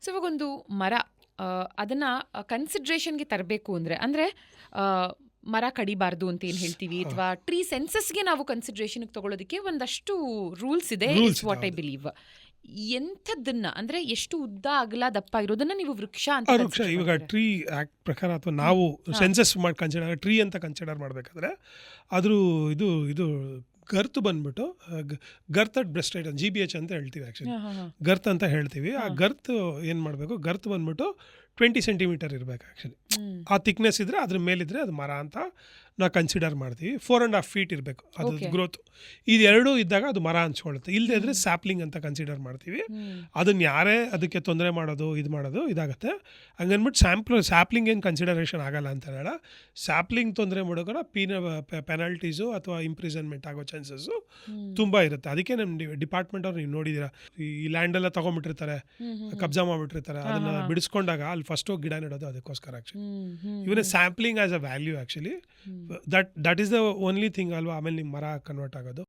So ಇವಾಗೊಂದು ಮರ ಅದನ್ನ ಕನ್ಸಿಡ್ರೇಷನ್ಗೆ ತರಬೇಕು ಅಂದರೆ ಮರ ಕಡಿಬಾರ್ದು ಅಂತ ಏನು ಹೇಳ್ತೀವಿ, ಅಥವಾ ಟ್ರೀ ಸೆನ್ಸಸ್ಗೆ ನಾವು ಕನ್ಸಿಡ್ರೇಷನ್ಗೆ ತಗೊಳ್ಳೋದಕ್ಕೆ ಒಂದಷ್ಟು ರೂಲ್ಸ್ ಇದೆ. It's what I believe. ಎಂಥದ್ದನ್ನ ಅಂದ್ರೆ ಎಷ್ಟು ಉದ್ದ ಅಗಲ ದಪ್ಪ ಇರೋದನ್ನ ನೀವು ವೃಕ್ಷ ಅಂತ ಇವಾಗ ಟ್ರೀ ಆಕ್ಟ್ ಪ್ರಕಾರ ಅಥವಾ ನಾವು ಸೆನ್ಸಸ್ ಮಾಡಿ ಕನ್ಸಿಡರ್ ಟ್ರೀ ಅಂತ ಕನ್ಸಿಡರ್ ಮಾಡಬೇಕಾದ್ರೆ ಅದ್ರ ಇದು ಗರ್ತ್ ಬಂದ್ಬಿಟ್ಟು girth at breast height GBH ಅಂತ ಹೇಳ್ತೀವಿ. ಆ್ಯಕ್ಚುಲಿ ಗರ್ತ್ ಅಂತ ಹೇಳ್ತೀವಿ. ಆ ಗರ್ತ್ ಏನು ಮಾಡಬೇಕು, ಗರ್ತ್ ಬಂದ್ಬಿಟ್ಟು 20 ಸೆಂಟಿಮೀಟರ್ ಇರಬೇಕು. ಆ್ಯಕ್ಚುಲಿ ಆ ಥಿಕ್ನೆಸ್ ಇದ್ದರೆ ಅದ್ರ ಮೇಲಿದ್ರೆ ಅದು ಮರ ಅಂತ ನಾವು ಕನ್ಸಿಡರ್ ಮಾಡ್ತೀವಿ. 4.5 ಫೀಟ್ ಇರಬೇಕು ಅದು ಗ್ರೋತ್. ಇದೆರಡೂ ಇದ್ದಾಗ ಅದು ಮರ ಅನ್ಸ್ಕೊಳ್ಳುತ್ತೆ. ಇಲ್ಲದೆ ಇದ್ರೆ ಸ್ಯಾಪ್ಲಿಂಗ್ ಅಂತ ಕನ್ಸಿಡರ್ ಮಾಡ್ತೀವಿ. ಅದನ್ನ ಯಾರೇ ಅದಕ್ಕೆ ತೊಂದರೆ ಮಾಡೋದು ಇದಾಗುತ್ತೆ. ಹಂಗನ್ಬಿಟ್ಟು ಸ್ಯಾಪ್ಲಿಂಗ್ ಏನು ಕನ್ಸಿಡರೇಷನ್ ಆಗಲ್ಲ ಅಂತ ಹೇಳ. ಸ್ಯಾಪ್ಲಿಂಗ್ ತೊಂದರೆ ಮಾಡೋಕೆ ಪೆನಾಲ್ಟೀಸು ಅಥವಾ ಇಂಪ್ರಿಸನ್ಮೆಂಟ್ ಆಗೋ ಚಾನ್ಸಸ್ಸು ತುಂಬ ಇರುತ್ತೆ. ಅದಕ್ಕೆ ನಮ್ಮ ಡಿಪಾರ್ಟ್ಮೆಂಟ್ ಅವ್ರು ನೀವು ನೋಡಿದ್ದೀರಾ, ಈ ಲ್ಯಾಂಡೆಲ್ಲ ತೊಗೊಂಡ್ಬಿಟ್ಟಿರ್ತಾರೆ, ಕಬ್ಜಾ ಮಾಡಿಬಿಟ್ಟಿರ್ತಾರೆ. ಅದನ್ನು ಬಿಡಿಸ್ಕೊಂಡಾಗ ಅಲ್ಲಿ ಫಸ್ಟ್ ಹೋಗಿ ಗಿಡ ನೆಡೋದು ಅದಕ್ಕೋಸ್ಕರ. Actually even sampling as a value. Actually that is the only thing ಅಲ್ವಾ. ಆಮೇಲೆ ನಿಮ್ಮ ಮರ ಕನ್ವರ್ಟ್ ಆಗೋದು.